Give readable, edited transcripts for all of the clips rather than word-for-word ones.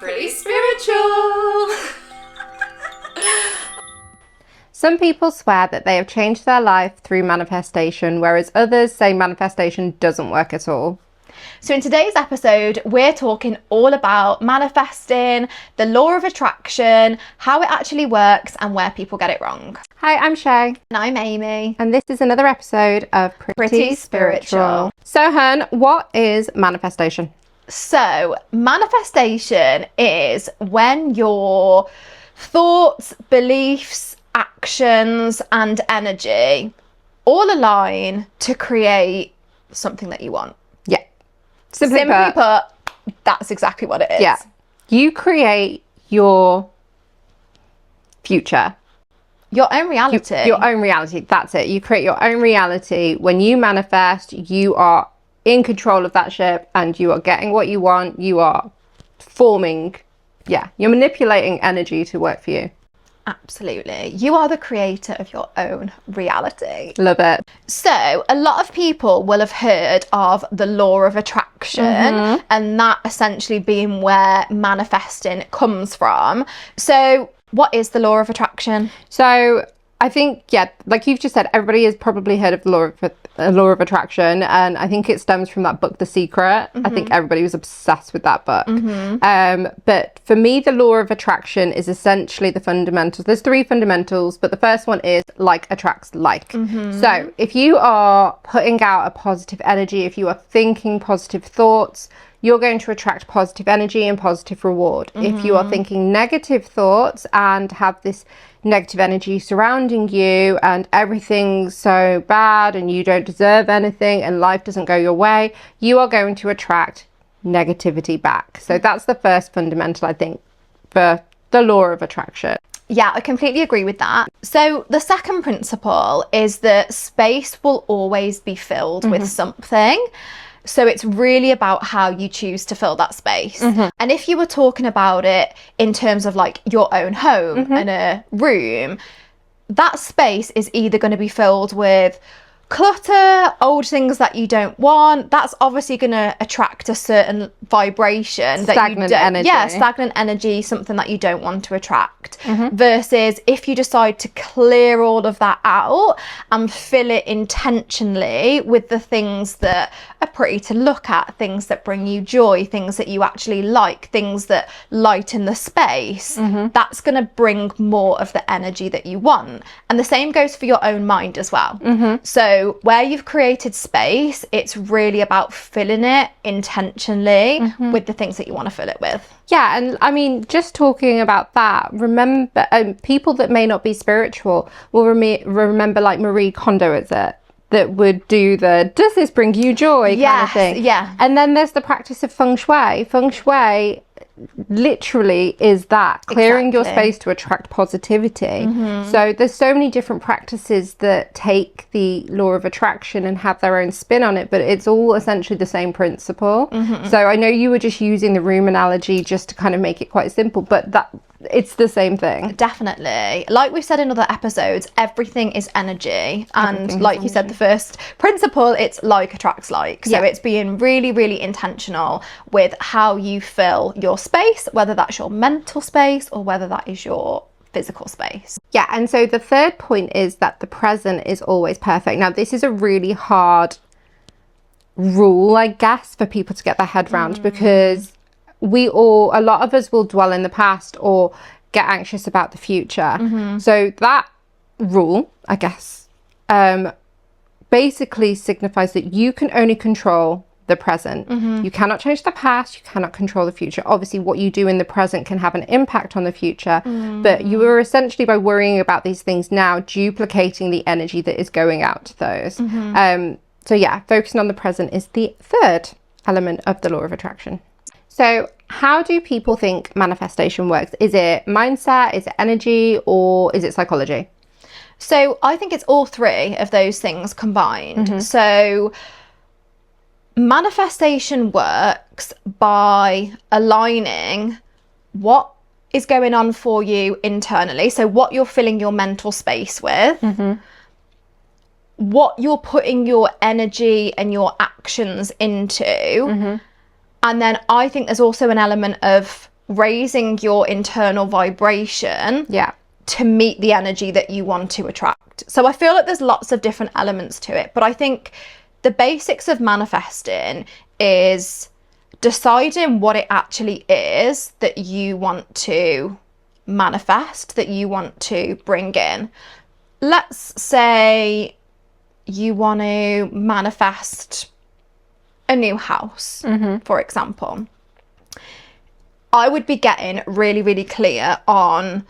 pretty spiritual. Some people swear that they have changed their life through manifestation, whereas others say manifestation doesn't work at all. So in today's episode, we're talking all about manifesting, the law of attraction, how it actually works, and where people get it wrong. Hi, I'm Shay. And I'm Amy. And this is another episode of Pretty Spiritual. So, hun, what is manifestation? So, manifestation is when your thoughts, beliefs, actions, and energy all align to create something that you want. Yeah. Simply put, that's exactly what it is. Yeah. You create your future. Your own reality. Your own reality. That's it. You create your own reality. When you manifest, you are in control of that ship and you are getting what you want. You are forming, you're manipulating energy to work for you. Absolutely. You are the creator of your own reality. Love it. So a lot of people will have heard of the law of attraction, and that essentially being where manifesting comes from. So what is the law of attraction? So I think, like you've just said, everybody has probably heard of the law of attraction, and I think it stems from that book, The Secret. I think everybody was obsessed with that book. But for me, the law of attraction is essentially the fundamentals. There's 3 fundamentals, but the first one is like attracts like. So if you are putting out a positive energy, if you are thinking positive thoughts, you're going to attract positive energy and positive reward. If you are thinking negative thoughts and have this negative energy surrounding you and everything's so bad and you don't deserve anything and life doesn't go your way, you are going to attract negativity back. So that's the first fundamental, I think, for the law of attraction. Yeah, I completely agree with that. So the second principle is that space will always be filled with something. So it's really about how you choose to fill that space. And if you were talking about it in terms of like your own home and a room, that space is either going to be filled with clutter, old things that you don't want. That's obviously going to attract a certain vibration. Stagnant energy. Yeah, stagnant energy, something that you don't want to attract. Versus if you decide to clear all of that out and fill it intentionally with the things that are pretty to look at, things that bring you joy, things that you actually like, things that lighten the space, that's going to bring more of the energy that you want. And the same goes for your own mind as well. So where you've created space, it's really about filling it intentionally with the things that you want to fill it with. Yeah, and I mean, just talking about that, remember, people that may not be spiritual will remember like Marie Kondo, is it? That would do the, does this bring you joy kind of thing? Yeah. And then there's the practice of feng shui. Feng shui literally is that, clearing your space to attract positivity. So there's so many different practices that take the law of attraction and have their own spin on it, but it's all essentially the same principle. So I know you were just using the room analogy just to kind of make it quite simple, but that it's the same thing. Definitely. Like we've said in other episodes, everything is energy. And like you said, the first principle, it's like attracts like. So it's being really, really intentional with how you fill your space, whether that's your mental space or whether that is your physical space. Yeah, and so the third point is that the present is always perfect. Now, this is a really hard rule, I guess, for people to get their head around, because a lot of us will dwell in the past or get anxious about the future. So that rule, I guess, basically signifies that you can only control the present. You cannot change the past, you cannot control the future. Obviously what you do in the present can have an impact on the future, but you are essentially, by worrying about these things now, duplicating the energy that is going out to those. So yeah, focusing on the present is the third element of the law of attraction. So how do people think manifestation works? Is it mindset, is it energy, or is it psychology? So I think it's all 3 of those things combined. So manifestation works by aligning what is going on for you internally. So what you're filling your mental space with, what you're putting your energy and your actions into. And then I think there's also an element of raising your internal vibration to meet the energy that you want to attract. So I feel like there's lots of different elements to it, but I think the basics of manifesting is deciding what it actually is that you want to manifest, that you want to bring in. Let's say you want to manifest a new house, for example. I would be getting really, really clear on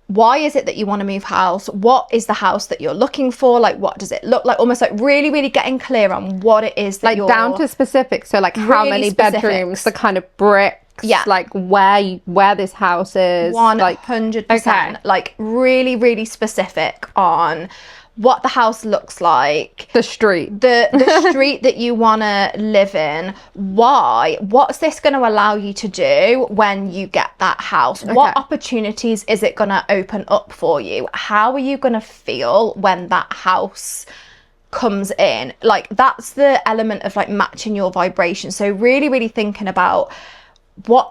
why is it that you want to move house? What is the house that you're looking for? Like, what does it look like? Almost like really, really getting clear on what it is that like you're... down to specifics. So like how many bedrooms, the kind of bricks, like where this house is. 100%. Okay. Like really, really specific on what the house looks like, the street, the street that you want to live in, what's this going to allow you to do when you get that house, what opportunities is it going to open up for you, how are you going to feel when that house comes in. Like, that's the element of like matching your vibration. So really, really thinking about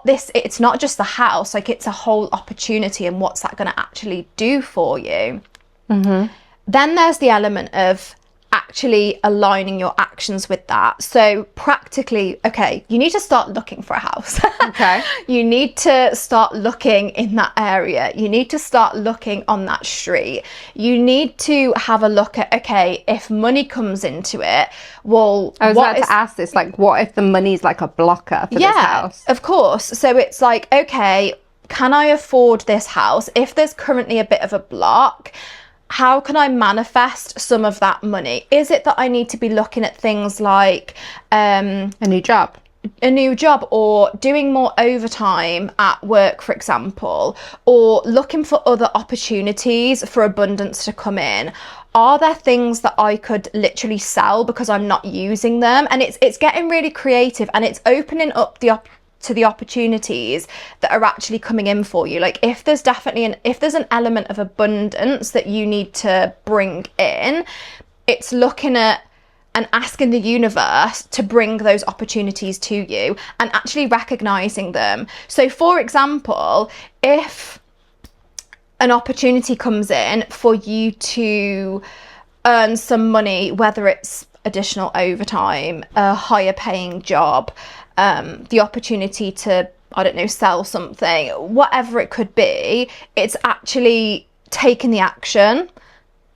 it's not just the house, like it's a whole opportunity, and what's that going to actually do for you. Then there's the element of actually aligning your actions with that. So practically, you need to start looking for a house. You need to start looking in that area. You need to start looking on that street. You need to have a look at, if money comes into it, well, I was about to ask this, like, what if the money's like a blocker for this house? Of course. So it's like, can I afford this house? If there's currently a bit of a block, how can I manifest some of that money? Is it that I need to be looking at things like a new job, or doing more overtime at work, for example, or looking for other opportunities for abundance to come in? Are there things that I could literally sell because I'm not using them? And it's getting really creative, and it's opening up to the opportunities that are actually coming in for you. Like, if there's an element of abundance that you need to bring in, it's looking at and asking the universe to bring those opportunities to you and actually recognizing them. So for example, if an opportunity comes in for you to earn some money, whether it's additional overtime, a higher paying job, the opportunity to, I don't know, sell something, whatever it could be, it's actually taking the action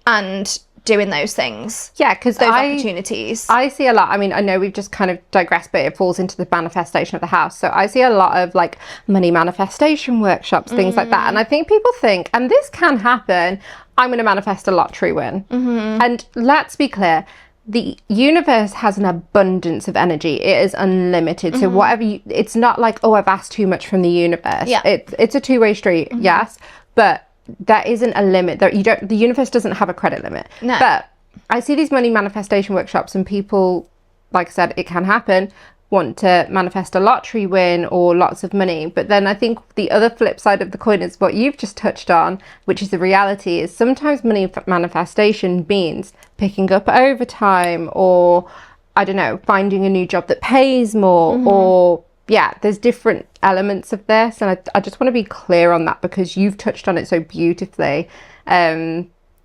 and doing those things. Yeah, because those opportunities. I see a lot. I mean, I know we've just kind of digressed, but it falls into the manifestation of the house. So I see a lot of like money manifestation workshops, things like that. And I think people think, and this can happen, I'm going to manifest a lottery win. And let's be clear, the universe has an abundance of energy. It is unlimited. So whatever it's not like, I've asked too much from the universe. It's a two-way street, yes, but there isn't a limit. The universe doesn't have a credit limit. No. But I see these money manifestation workshops, and people, like I said, it can happen, want to manifest a lottery win or lots of money. But then I think the other flip side of the coin is what you've just touched on, which is the reality, is sometimes money manifestation means picking up overtime, or I don't know, finding a new job that pays more, or there's different elements of this. And I just want to be clear on that, because you've touched on it so beautifully,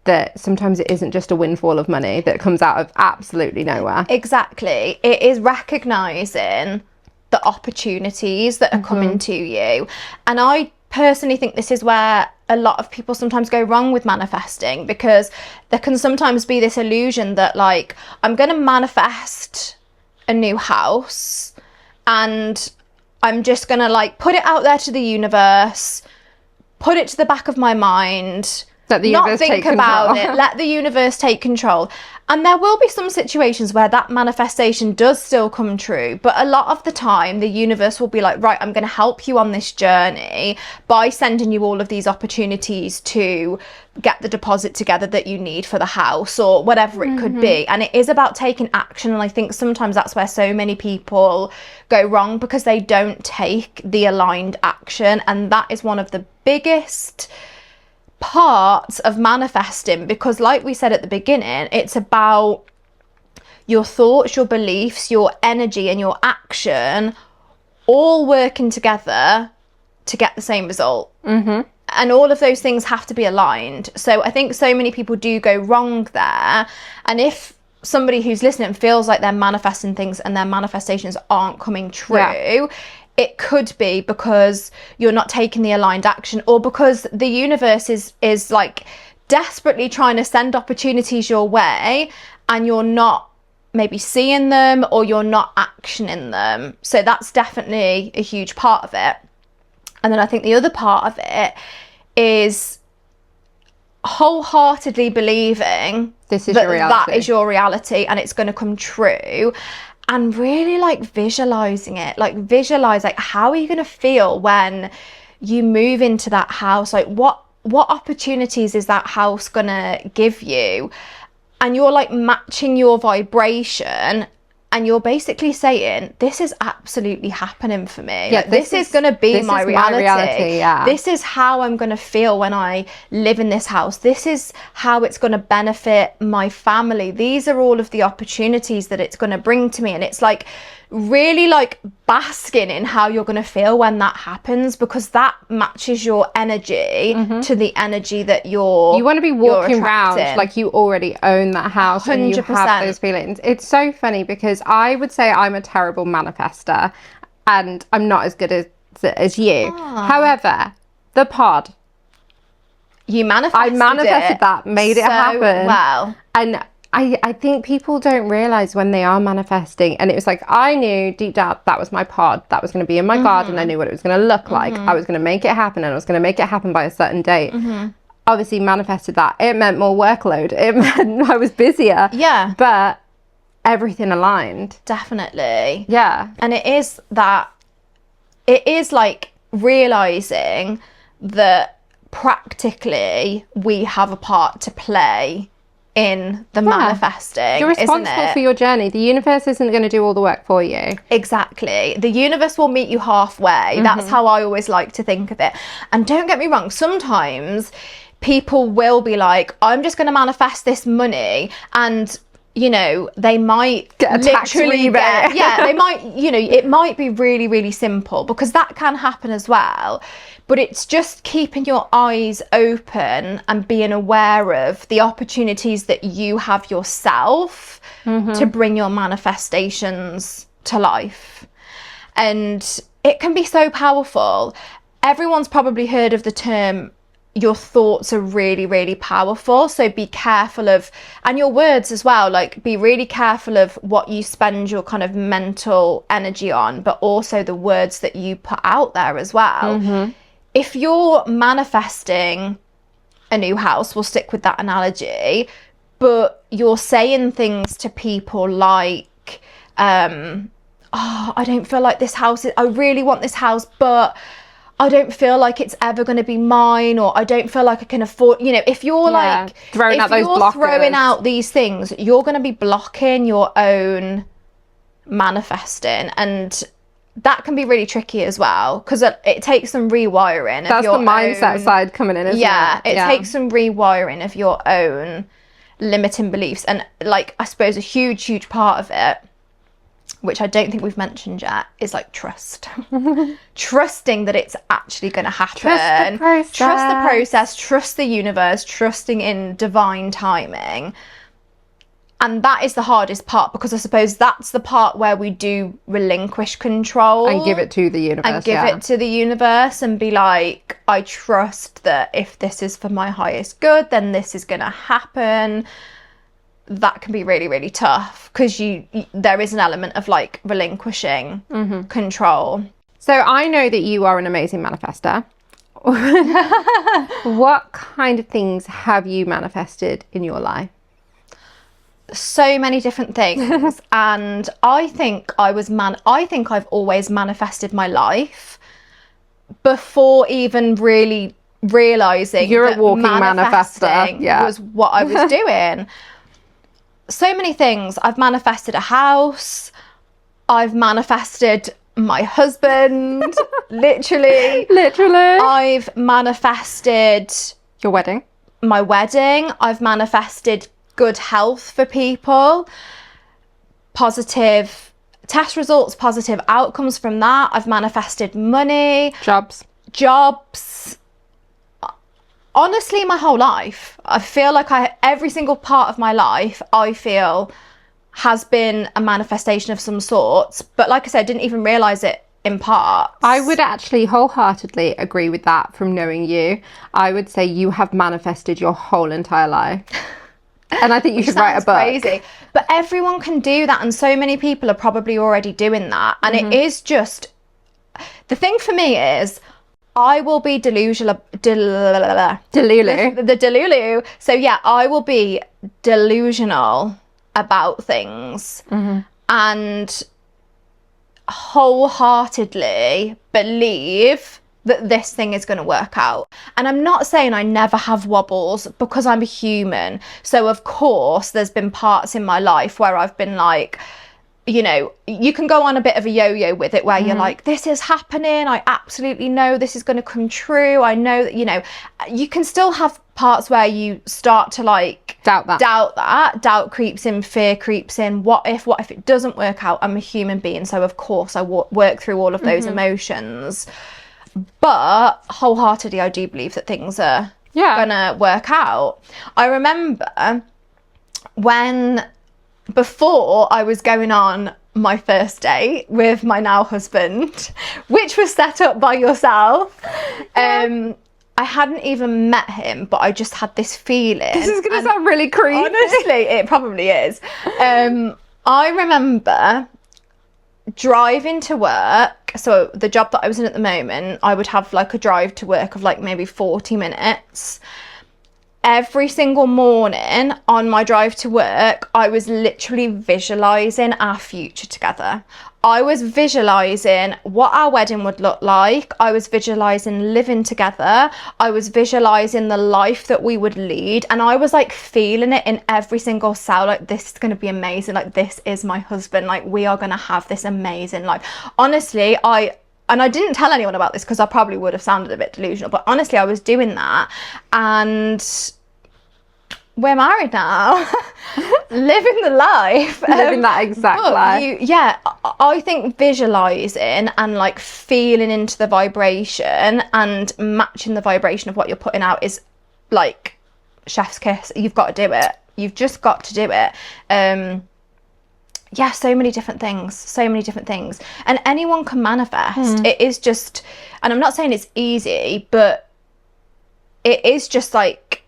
that sometimes it isn't just a windfall of money that comes out of absolutely nowhere. Exactly. It is recognizing the opportunities that are coming to you. And I personally think this is where a lot of people sometimes go wrong with manifesting, because there can sometimes be this illusion that, like, I'm going to manifest a new house and I'm just going to like put it out there to the universe, put it to the back of my mind, not think about it, let the universe take control. And there will be some situations where that manifestation does still come true, but a lot of the time the universe will be like, right, I'm going to help you on this journey by sending you all of these opportunities to get the deposit together that you need for the house, or whatever it could be. And it is about taking action. And I think sometimes that's where so many people go wrong, because they don't take the aligned action. And that is one of the biggest parts of manifesting, because like we said at the beginning, it's about your thoughts, your beliefs, your energy and your action all working together to get the same result. And all of those things have to be aligned. So I think so many people do go wrong there. And if somebody who's listening feels like they're manifesting things and their manifestations aren't coming true, it could be because you're not taking the aligned action, or because the universe is like desperately trying to send opportunities your way and you're not maybe seeing them, or you're not actioning them. So that's definitely a huge part of it. And then I think the other part of it is wholeheartedly believing this is your reality. That is your reality and it's going to come true. And really like visualizing it, like visualize, like how are you going to feel when you move into that house? Like what opportunities is that house going to give you? And you're like matching your vibration, and you're basically saying, this is absolutely happening for me. Yeah, like, this is going to be my reality. Yeah. This is how I'm going to feel when I live in this house. This is how it's going to benefit my family. These are all of the opportunities that it's going to bring to me. And it's like really like basking in how you're going to feel when that happens, because that matches your energy to the energy that you want to be walking around like you already own that house 100%. And you have those feelings. It's so funny because I would say I'm a terrible manifester and I'm not as good as you. However, the pod, you manifested I manifested that, made it happen well. And I think people don't realise when they are manifesting. And it was like, I knew deep down that was my pod. That was going to be in my garden. I knew what it was going to look like. I was going to make it happen, and I was going to make it happen by a certain date. Obviously manifested that. It meant more workload. It meant I was busier. Yeah. But everything aligned. Definitely. Yeah. And it is like realising that practically we have a part to play in the manifesting. You're responsible for your journey. The universe isn't going to do all the work for you. Exactly. The universe will meet you halfway. That's how I always like to think of it. And don't get me wrong, sometimes people will be like, I'm just going to manifest this money, and you know, they might get a tax rebate. They might, you know, it might be really, really simple, because that can happen as well. But it's just keeping your eyes open and being aware of the opportunities that you have yourself to bring your manifestations to life. And it can be so powerful. Everyone's probably heard of the term, your thoughts are really, really powerful. So be careful of, and your words as well, like be really careful of what you spend your kind of mental energy on, but also the words that you put out there as well. If you're manifesting a new house, we'll stick with that analogy, but you're saying things to people like, I don't feel like this house I really want this house, but I don't feel like it's ever going to be mine, or I don't feel like I can afford, you know, if you're like throwing out these things, you're going to be blocking your own manifesting. And that can be really tricky as well, because it takes some rewiring. That's the mindset side coming in, isn't it? It takes some rewiring of your own limiting beliefs. And like, I suppose a huge part of it, which I don't think we've mentioned yet, is like trust. Trusting that it's actually going to happen. Trust the process, trust the universe, trusting in divine timing. And that is the hardest part, because I suppose that's the part where we do relinquish control. And give it to the universe. And give it to the universe and be like, I trust that if this is for my highest good, then this is going to happen. That can be really, really tough, because there is an element of like relinquishing control. So I know that you are an amazing manifester. What kind of things have you manifested in your life? So many different things. And I think I've always manifested my life before even really realizing you're a walking manifester. Was what I was doing. So many things. I've manifested a house. I've manifested my husband. literally. I've manifested your wedding. My wedding. I've manifested good health for people, positive test results, positive outcomes from that. I've manifested money, jobs, honestly, my whole life. I feel like every single part of my life, I feel, has been a manifestation of some sorts. But like I said, I didn't even realise it in parts. I would actually wholeheartedly agree with that from knowing you. I would say you have manifested your whole entire life. And I think you should write a book. Crazy. But everyone can do that, and so many people are probably already doing that. And it is just, the thing for me is, I will be delusional. Delulu. The delulu. So yeah, I will be delusional about things and wholeheartedly believe that this thing is going to work out. And I'm not saying I never have wobbles, because I'm a human. So of course there's been parts in my life where I've been like, you know, you can go on a bit of a yo-yo with it where you're like, this is happening, I absolutely know this is going to come true, I know that, you know, you can still have parts where you start to like doubt creeps in, fear creeps in, what if it doesn't work out? I'm a human being, so of course I work through all of those emotions, but wholeheartedly I do believe that things are gonna work out. I remember before I was going on my first date with my now husband, which was set up by yourself. I hadn't even met him, but I just had this feeling. This is going to sound really creepy. Honestly, it probably is. I remember driving to work. So the job that I was in at the moment, I would have like a drive to work of like maybe 40 minutes. Every single morning on my drive to work, I was literally visualising our future together. I was visualising what our wedding would look like. I was visualising living together. I was visualising the life that we would lead. And I was like feeling it in every single cell. Like, this is going to be amazing. Like, this is my husband. Like, we are going to have this amazing life. Honestly, I didn't tell anyone about this because I probably would have sounded a bit delusional, but honestly, I was doing that, and we're married now. Living the life. Living that exact life. I think visualising and like feeling into the vibration and matching the vibration of what you're putting out is like chef's kiss. You've got to do it. You've just got to do it. So many different things, and anyone can manifest. It is just, and I'm not saying it's easy, but it is just like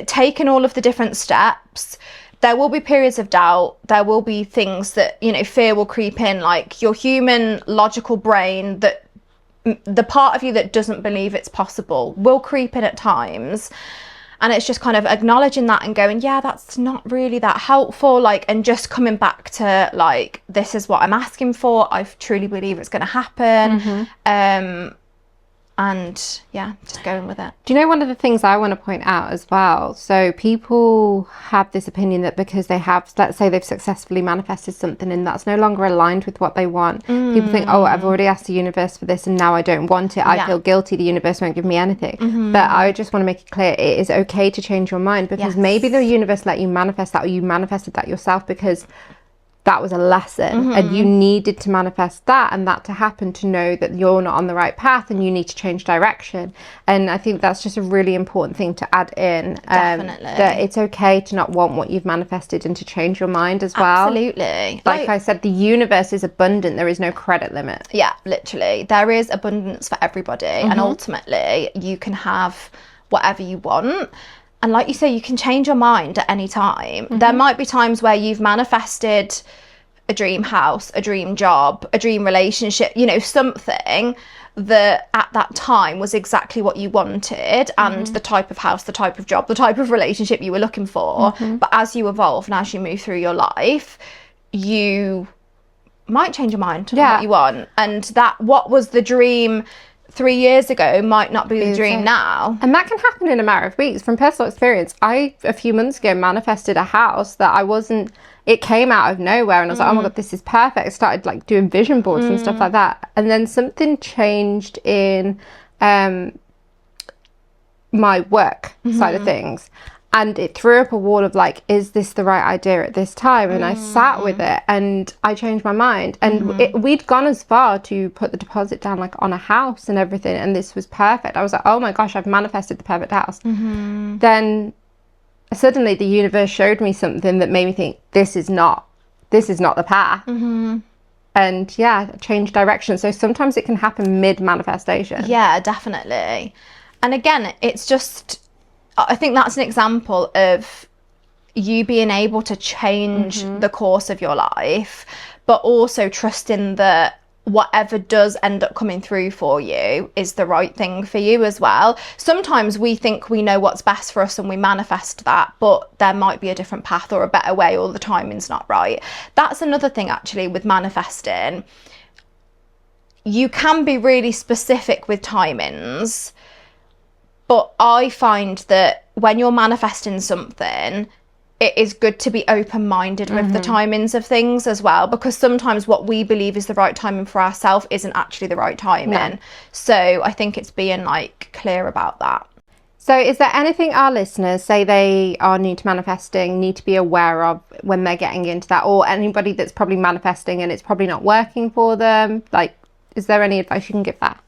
taking all of the different steps. There will be periods of doubt, there will be things that, you know, fear will creep in, like your human logical brain, that the part of you that doesn't believe it's possible will creep in at times. And it's just kind of acknowledging that and going, yeah, that's not really that helpful. Like, and just coming back to like, this is what I'm asking for. I truly believe it's going to happen. And yeah, just going with it. Do you know one of the things I want to point out as well? So people have this opinion that because they have, let's say they've successfully manifested something and that's no longer aligned with what they want. People think, oh, I've already asked the universe for this and now I don't want it. I feel guilty. The universe won't give me anything. But I just want to make it clear, it is okay to change your mind, because maybe the universe let you manifest that, or you manifested that yourself because that was a lesson and you needed to manifest that and that to happen to know that you're not on the right path and you need to change direction. And I think that's just a really important thing to add in. Definitely. That it's okay to not want what you've manifested and to change your mind as well. Absolutely. Like I said, the universe is abundant. There is no credit limit. Yeah, literally. There is abundance for everybody. And ultimately, you can have whatever you want. And like you say, you can change your mind at any time. There might be times where you've manifested a dream house, a dream job, a dream relationship, you know, something that at that time was exactly what you wanted and the type of house, the type of job, the type of relationship you were looking for. But as you evolve and as you move through your life, you might change your mind on what you want. And that what was the dream 3 years ago might not be the dream now. And that can happen in a matter of weeks. From personal experience, I, a few months ago, manifested a house that it came out of nowhere, and I was like, oh my God, this is perfect. I started like doing vision boards and stuff like that. And then something changed in my work side of things. And it threw up a wall of like, is this the right idea at this time? And I sat with it and I changed my mind. And we'd gone as far to put the deposit down like on a house and everything. And this was perfect. I was like, oh my gosh, I've manifested the perfect house. Then suddenly the universe showed me something that made me think, this is not the path. And yeah, change direction. So sometimes it can happen mid manifestation. Yeah, definitely. And again, it's just, I think that's an example of you being able to change the course of your life, but also trusting that whatever does end up coming through for you is the right thing for you as well. Sometimes we think we know what's best for us and we manifest that, but there might be a different path or a better way, or the timing's not right. That's another thing actually with manifesting. You can be really specific with timings, but I find that when you're manifesting something, it is good to be open-minded with the timings of things as well, because sometimes what we believe is the right timing for ourselves isn't actually the right timing. No. So I think it's being like clear about that. So is there anything our listeners, say they are new to manifesting, need to be aware of when they're getting into that, or anybody that's probably manifesting and it's probably not working for them? Like, is there any advice you can give that?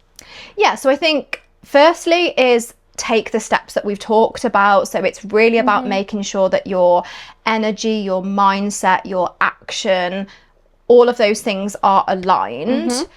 Yeah, so I think firstly is take the steps that we've talked about. So it's really about making sure that your energy, your mindset, your action, all of those things are aligned.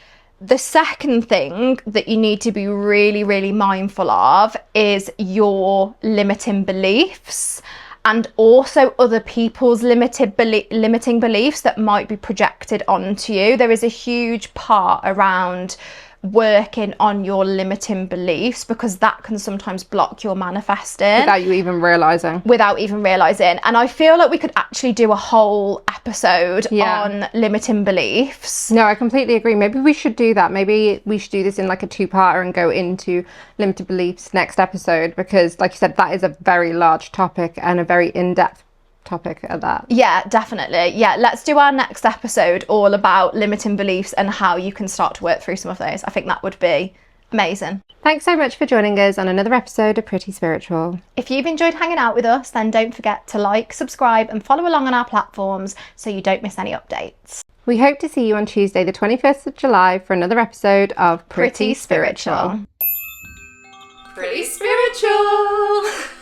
The second thing that you need to be really, really mindful of is your limiting beliefs, and also other people's limiting beliefs that might be projected onto you. There is a huge part around working on your limiting beliefs, because that can sometimes block your manifesting Without you even realising. And I feel like we could actually do a whole episode on limiting beliefs. No, I completely agree. Maybe we should do that. Maybe we should do this in like a two-parter and go into limited beliefs next episode, because like you said, that is a very large topic and a very in-depth topic at that. Yeah, definitely. Yeah, let's do our next episode all about limiting beliefs and how you can start to work through some of those. I think that would be amazing. Thanks so much for joining us on another episode of Pretty Spiritual. If you've enjoyed hanging out with us, then don't forget to like, subscribe and follow along on our platforms so you don't miss any updates. We hope to see you on Tuesday the 21st of July for another episode of Pretty Spiritual. Pretty Spiritual.